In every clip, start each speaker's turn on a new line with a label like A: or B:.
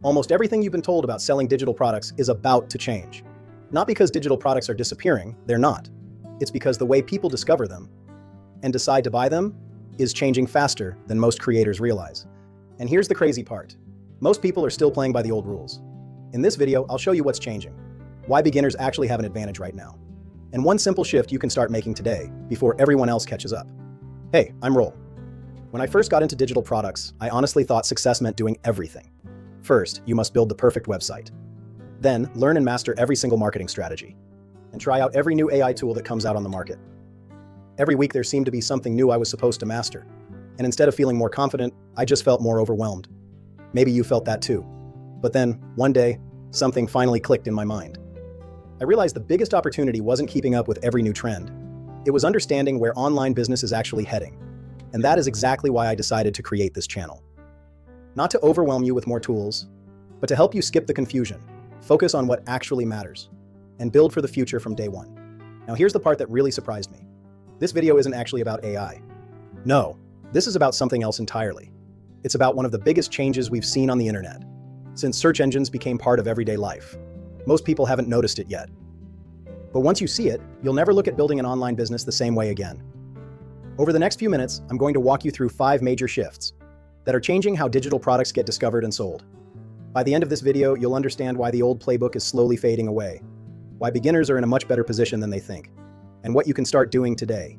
A: Almost everything you've been told about selling digital products is about to change. Not because digital products are disappearing, they're not. It's because the way people discover them and decide to buy them is changing faster than most creators realize. And here's the crazy part. Most people are still playing by the old rules. In this video, I'll show you what's changing, why beginners actually have an advantage right now, and one simple shift you can start making today before everyone else catches up. Hey, I'm Roll. When I first got into digital products, I honestly thought success meant doing everything. First, you must build the perfect website. Then, learn and master every single marketing strategy. And try out every new AI tool that comes out on the market. Every week there seemed to be something new I was supposed to master. And instead of feeling more confident, I just felt more overwhelmed. Maybe you felt that too. But then, one day, something finally clicked in my mind. I realized the biggest opportunity wasn't keeping up with every new trend. It was understanding where online business is actually heading. And that is exactly why I decided to create this channel. Not to overwhelm you with more tools, but to help you skip the confusion, focus on what actually matters, and build for the future from day one. Now here's the part that really surprised me. This video isn't actually about AI. No, this is about something else entirely. It's about one of the biggest changes we've seen on the internet. Since search engines became part of everyday life, most people haven't noticed it yet. But once you see it, you'll never look at building an online business the same way again. Over the next few minutes, I'm going to walk you through 5 major shifts that are changing how digital products get discovered and sold. By the end of this video, you'll understand why the old playbook is slowly fading away, why beginners are in a much better position than they think, and what you can start doing today.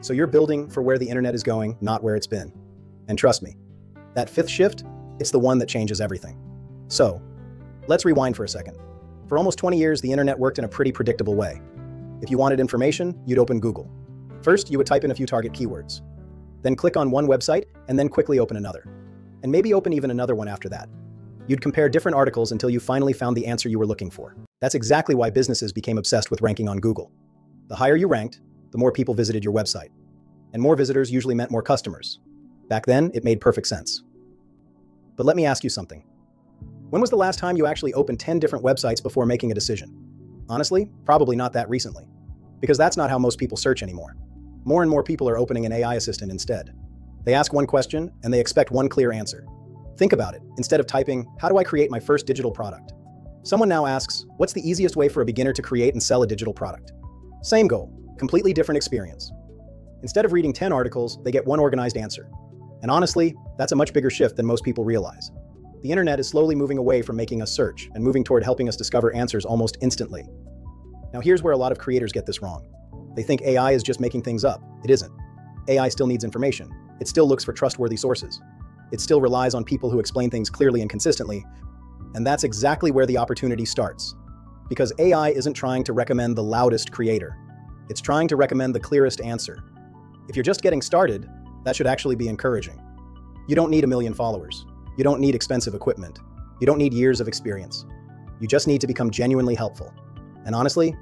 A: So you're building for where the internet is going, not where it's been. And trust me, that 5th shift, it's the one that changes everything. So, let's rewind for a second. For almost 20 years, the internet worked in a pretty predictable way. If you wanted information, you'd open Google. First, you would type in a few target keywords. Then click on one website, and then quickly open another. And maybe open even another one after that. You'd compare different articles until you finally found the answer you were looking for. That's exactly why businesses became obsessed with ranking on Google. The higher you ranked, the more people visited your website. And more visitors usually meant more customers. Back then, it made perfect sense. But let me ask you something. When was the last time you actually opened 10 different websites before making a decision? Honestly, probably not that recently. Because that's not how most people search anymore. More and more people are opening an AI assistant instead. They ask one question, and they expect one clear answer. Think about it. Instead of typing, "How do I create my first digital product?" Someone now asks, "What's the easiest way for a beginner to create and sell a digital product?" Same goal, completely different experience. Instead of reading 10 articles, they get one organized answer. And honestly, that's a much bigger shift than most people realize. The internet is slowly moving away from making us search and moving toward helping us discover answers almost instantly. Now here's where a lot of creators get this wrong. They think AI is just making things up. It isn't. AI still needs information. It still looks for trustworthy sources. It still relies on people who explain things clearly and consistently. And that's exactly where the opportunity starts. Because AI isn't trying to recommend the loudest creator. It's trying to recommend the clearest answer. If you're just getting started, that should actually be encouraging. You don't need 1 million followers. You don't need expensive equipment. You don't need years of experience. You just need to become genuinely helpful. And honestly,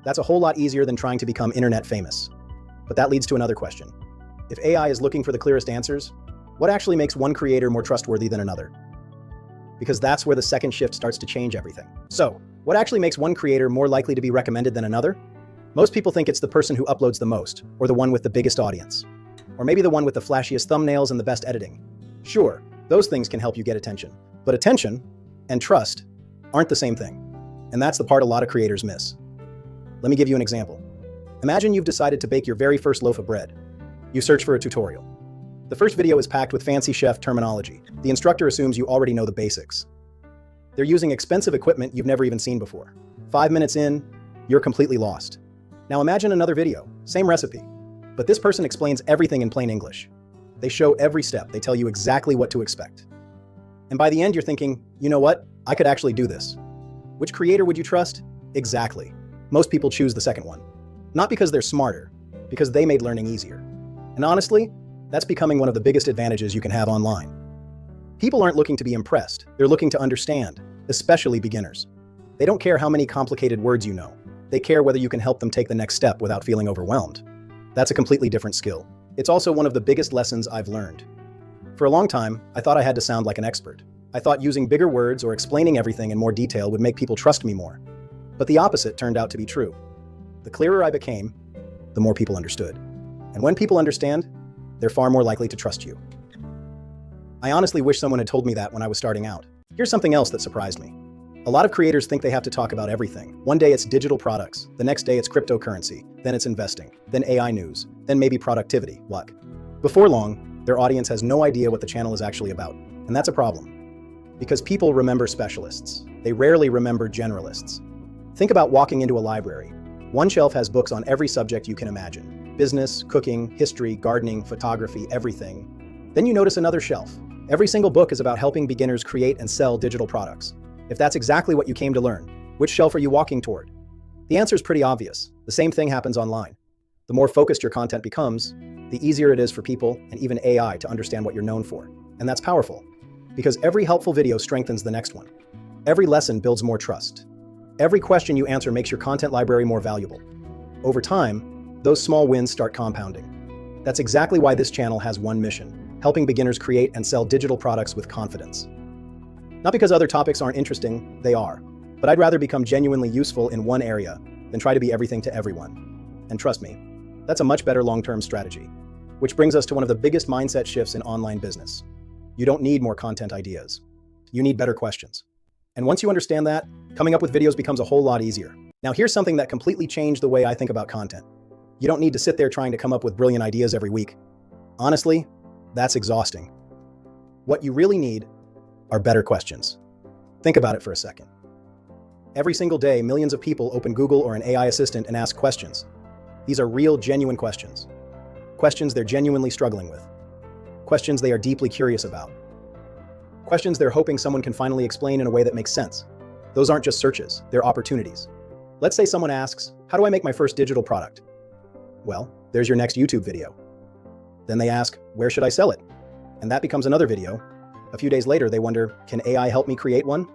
A: that's a whole lot easier than trying to become internet famous. But that leads to another question. If AI is looking for the clearest answers, what actually makes one creator more trustworthy than another? Because that's where the second shift starts to change everything. So, what actually makes one creator more likely to be recommended than another? Most people think it's the person who uploads the most, or the one with the biggest audience. Or maybe the one with the flashiest thumbnails and the best editing. Sure, those things can help you get attention. But attention and trust aren't the same thing. And that's the part a lot of creators miss. Let me give you an example. Imagine you've decided to bake your very first loaf of bread. You search for a tutorial. The first video is packed with fancy chef terminology. The instructor assumes you already know the basics. They're using expensive equipment you've never even seen before. 5 minutes in, you're completely lost. Now imagine another video, same recipe, but this person explains everything in plain English. They show every step, they tell you exactly what to expect. And by the end you're thinking, you know what, I could actually do this. Which creator would you trust? Exactly. Most people choose the second one. Not because they're smarter, because they made learning easier. And honestly, that's becoming one of the biggest advantages you can have online. People aren't looking to be impressed, they're looking to understand, especially beginners. They don't care how many complicated words you know. They care whether you can help them take the next step without feeling overwhelmed. That's a completely different skill. It's also one of the biggest lessons I've learned. For a long time, I thought I had to sound like an expert. I thought using bigger words or explaining everything in more detail would make people trust me more. But the opposite turned out to be true. The clearer I became, the more people understood. And when people understand, they're far more likely to trust you. I honestly wish someone had told me that when I was starting out. Here's something else that surprised me. A lot of creators think they have to talk about everything. One day it's digital products, the next day it's cryptocurrency, then it's investing, then AI news, then maybe productivity, luck. Before long, their audience has no idea what the channel is actually about. And that's a problem. Because people remember specialists. They rarely remember generalists. Think about walking into a library. One shelf has books on every subject you can imagine. Business, cooking, history, gardening, photography, everything. Then you notice another shelf. Every single book is about helping beginners create and sell digital products. If that's exactly what you came to learn, which shelf are you walking toward? The answer is pretty obvious. The same thing happens online. The more focused your content becomes, the easier it is for people and even AI to understand what you're known for. And that's powerful, because every helpful video strengthens the next one. Every lesson builds more trust. Every question you answer makes your content library more valuable. Over time, those small wins start compounding. That's exactly why this channel has one mission: helping beginners create and sell digital products with confidence. Not because other topics aren't interesting, they are. But I'd rather become genuinely useful in one area than try to be everything to everyone. And trust me, that's a much better long-term strategy. Which brings us to one of the biggest mindset shifts in online business. You don't need more content ideas. You need better questions. And once you understand that, coming up with videos becomes a whole lot easier. Now here's something that completely changed the way I think about content. You don't need to sit there trying to come up with brilliant ideas every week. Honestly, that's exhausting. What you really need are better questions. Think about it for a second. Every single day, millions of people open Google or an AI assistant and ask questions. These are real, genuine questions. Questions they're genuinely struggling with. Questions they are deeply curious about. Questions they're hoping someone can finally explain in a way that makes sense. Those aren't just searches, they're opportunities. Let's say someone asks, how do I make my first digital product? Well, there's your next YouTube video. Then they ask, where should I sell it? And that becomes another video. A few days later, they wonder, can AI help me create one?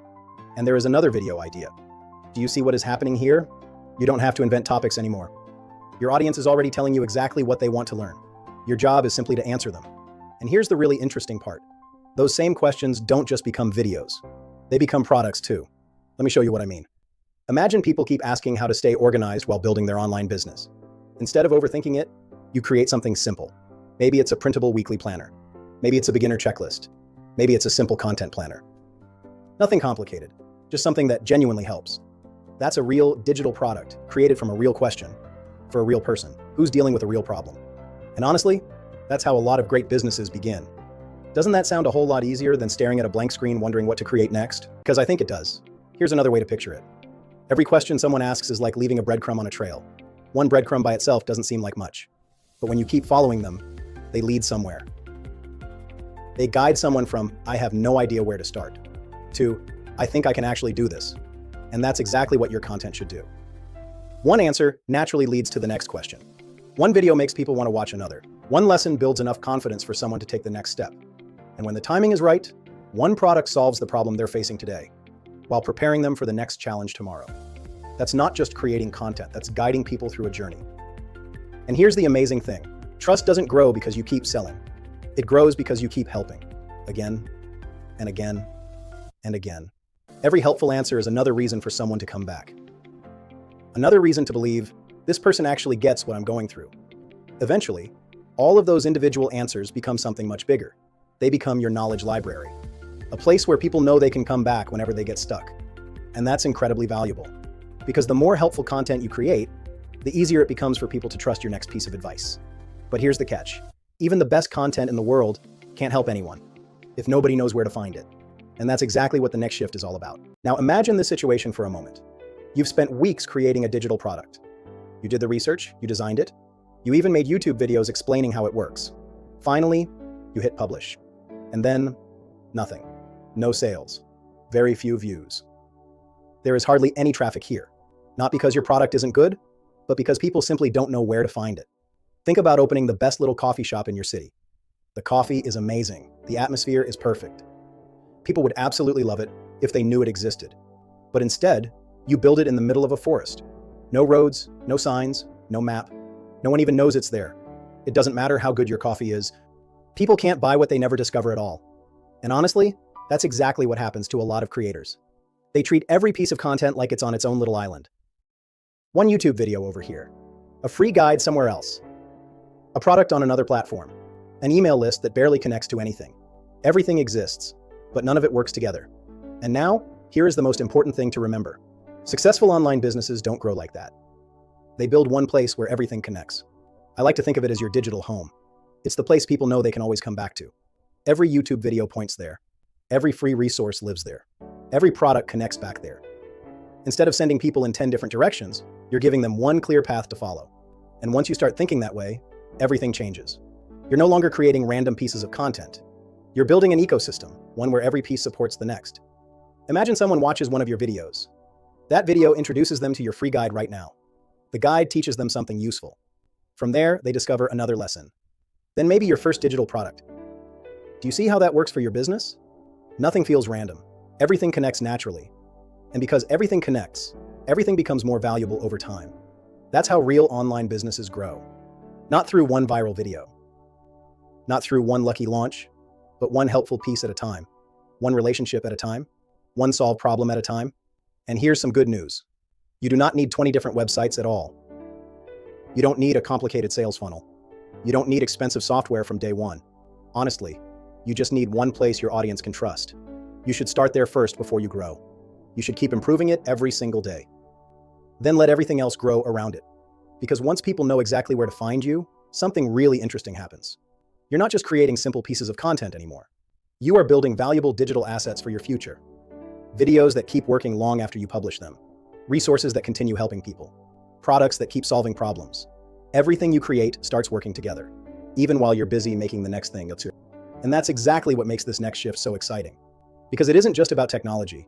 A: And there is another video idea. Do you see what is happening here? You don't have to invent topics anymore. Your audience is already telling you exactly what they want to learn. Your job is simply to answer them. And here's the really interesting part. Those same questions don't just become videos. They become products too. Let me show you what I mean. Imagine people keep asking how to stay organized while building their online business. Instead of overthinking it, you create something simple. Maybe it's a printable weekly planner. Maybe it's a beginner checklist. Maybe it's a simple content planner. Nothing complicated, just something that genuinely helps. That's a real digital product created from a real question for a real person who's dealing with a real problem. And honestly, that's how a lot of great businesses begin. Doesn't that sound a whole lot easier than staring at a blank screen wondering what to create next? Because I think it does. Here's another way to picture it. Every question someone asks is like leaving a breadcrumb on a trail. One breadcrumb by itself doesn't seem like much. But when you keep following them, they lead somewhere. They guide someone from, I have no idea where to start, to, I think I can actually do this. And that's exactly what your content should do. One answer naturally leads to the next question. One video makes people want to watch another. One lesson builds enough confidence for someone to take the next step. And when the timing is right, one product solves the problem they're facing today, while preparing them for the next challenge tomorrow. That's not just creating content, that's guiding people through a journey. And here's the amazing thing. Trust doesn't grow because you keep selling. It grows because you keep helping. Again, and again, and again. Every helpful answer is another reason for someone to come back. Another reason to believe, this person actually gets what I'm going through. Eventually, all of those individual answers become something much bigger. They become your knowledge library, a place where people know they can come back whenever they get stuck. And that's incredibly valuable, because the more helpful content you create, the easier it becomes for people to trust your next piece of advice. But here's the catch. Even the best content in the world can't help anyone if nobody knows where to find it. And that's exactly what the next shift is all about. Now imagine this situation for a moment. You've spent weeks creating a digital product. You did the research, you designed it, you even made YouTube videos explaining how it works. Finally, you hit publish. And then, nothing. No sales. Very few views. There is hardly any traffic here. Not because your product isn't good, but because people simply don't know where to find it. Think about opening the best little coffee shop in your city. The coffee is amazing. The atmosphere is perfect. People would absolutely love it if they knew it existed. But instead, you build it in the middle of a forest. No roads, no signs, no map. No one even knows it's there. It doesn't matter how good your coffee is. People can't buy what they never discover at all. And honestly, that's exactly what happens to a lot of creators. They treat every piece of content like it's on its own little island. One YouTube video over here, a free guide somewhere else, a product on another platform, an email list that barely connects to anything. Everything exists, but none of it works together. And now, here is the most important thing to remember. Successful online businesses don't grow like that. They build one place where everything connects. I like to think of it as your digital home. It's the place people know they can always come back to. Every YouTube video points there. Every free resource lives there. Every product connects back there. Instead of sending people in 10 different directions, you're giving them one clear path to follow. And once you start thinking that way, everything changes. You're no longer creating random pieces of content. You're building an ecosystem, one where every piece supports the next. Imagine someone watches one of your videos. That video introduces them to your free guide right now. The guide teaches them something useful. From there, they discover another lesson. Then maybe your first digital product. Do you see how that works for your business? Nothing feels random. Everything connects naturally. And because everything connects, everything becomes more valuable over time. That's how real online businesses grow. Not through one viral video. Not through one lucky launch, but one helpful piece at a time. One relationship at a time. One solved problem at a time. And here's some good news. You do not need 20 different websites at all. You don't need a complicated sales funnel. You don't need expensive software from day one. Honestly, you just need one place your audience can trust. You should start there first before you grow. You should keep improving it every single day. Then let everything else grow around it. Because once people know exactly where to find you, something really interesting happens. You're not just creating simple pieces of content anymore. You are building valuable digital assets for your future. Videos that keep working long after you publish them. Resources that continue helping people. Products that keep solving problems. Everything you create starts working together, even while you're busy making the next thing. And that's exactly what makes this next shift so exciting. Because it isn't just about technology.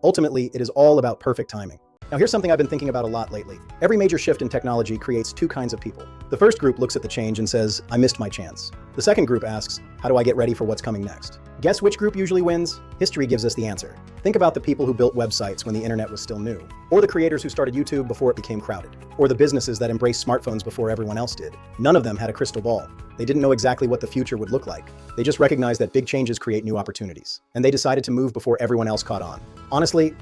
A: Ultimately, it is all about perfect timing. Now here's something I've been thinking about a lot lately. Every major shift in technology creates two kinds of people. The first group looks at the change and says, I missed my chance. The second group asks, how do I get ready for what's coming next? Guess which group usually wins? History gives us the answer. Think about the people who built websites when the internet was still new, or the creators who started YouTube before it became crowded, or the businesses that embraced smartphones before everyone else did. None of them had a crystal ball. They didn't know exactly what the future would look like. They just recognized that big changes create new opportunities, and they decided to move before everyone else caught on. Honestly,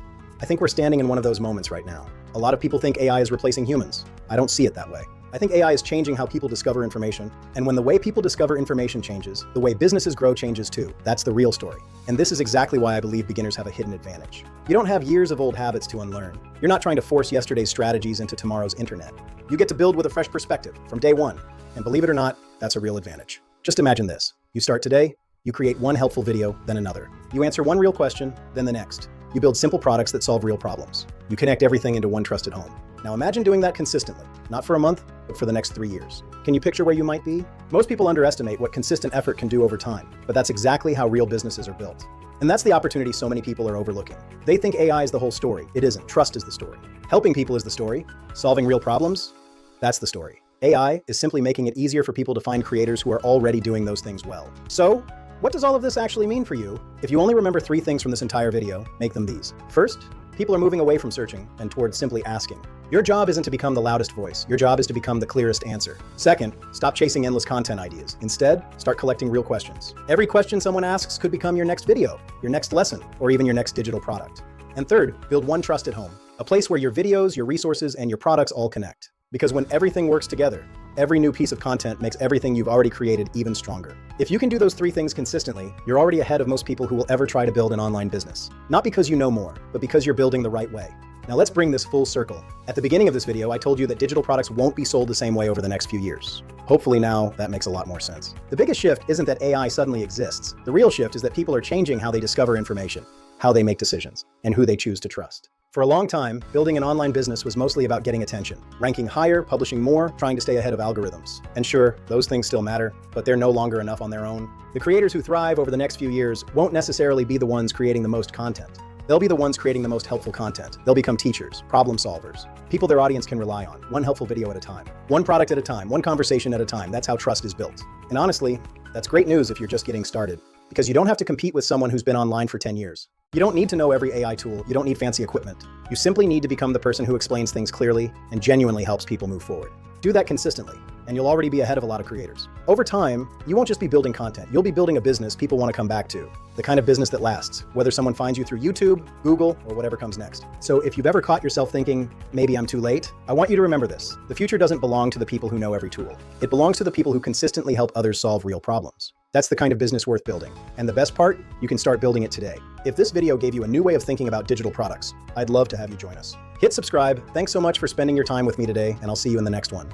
A: I think we're standing in one of those moments right now. A lot of people think AI is replacing humans. I don't see it that way. I think AI is changing how people discover information, and when the way people discover information changes, the way businesses grow changes too. That's the real story. And this is exactly why I believe beginners have a hidden advantage. You don't have years of old habits to unlearn. You're not trying to force yesterday's strategies into tomorrow's internet. You get to build with a fresh perspective from day one. And believe it or not, that's a real advantage. Just imagine this. You start today, you create one helpful video, then another. You answer one real question, then the next. You build simple products that solve real problems. You connect everything into one trusted home. Now imagine doing that consistently, not for a month, but for the next 3 years. Can you picture where you might be? Most people underestimate what consistent effort can do over time, but that's exactly how real businesses are built. And that's the opportunity so many people are overlooking. They think AI is the whole story. It isn't. Trust is the story. Helping people is the story. Solving real problems, that's the story. AI is simply making it easier for people to find creators who are already doing those things well. So, what does all of this actually mean for you? If you only remember 3 things from this entire video, make them these. First, people are moving away from searching and towards simply asking. Your job isn't to become the loudest voice. Your job is to become the clearest answer. Second, stop chasing endless content ideas. Instead, start collecting real questions. Every question someone asks could become your next video, your next lesson, or even your next digital product. And third, build one trusted home, a place where your videos, your resources, and your products all connect. Because when everything works together, every new piece of content makes everything you've already created even stronger. If you can do those 3 things consistently, you're already ahead of most people who will ever try to build an online business. Not because you know more, but because you're building the right way. Now let's bring this full circle. At the beginning of this video, I told you that digital products won't be sold the same way over the next few years. Hopefully now that makes a lot more sense. The biggest shift isn't that AI suddenly exists. The real shift is that people are changing how they discover information, how they make decisions, and who they choose to trust. For a long time, building an online business was mostly about getting attention, ranking higher, publishing more, trying to stay ahead of algorithms. And sure, those things still matter, but they're no longer enough on their own. The creators who thrive over the next few years won't necessarily be the ones creating the most content. They'll be the ones creating the most helpful content. They'll become teachers, problem solvers, people their audience can rely on, one helpful video at a time, one product at a time, one conversation at a time. That's how trust is built. And honestly, that's great news if you're just getting started, because you don't have to compete with someone who's been online for 10 years. You don't need to know every AI tool. You don't need fancy equipment. You simply need to become the person who explains things clearly and genuinely helps people move forward. Do that consistently, and you'll already be ahead of a lot of creators. Over time, you won't just be building content. You'll be building a business people want to come back to. The kind of business that lasts, whether someone finds you through YouTube, Google, or whatever comes next. So if you've ever caught yourself thinking, maybe I'm too late, I want you to remember this. The future doesn't belong to the people who know every tool. It belongs to the people who consistently help others solve real problems. That's the kind of business worth building. And the best part, you can start building it today. If this video gave you a new way of thinking about digital products, I'd love to have you join us. Hit subscribe. Thanks so much for spending your time with me today, and I'll see you in the next one.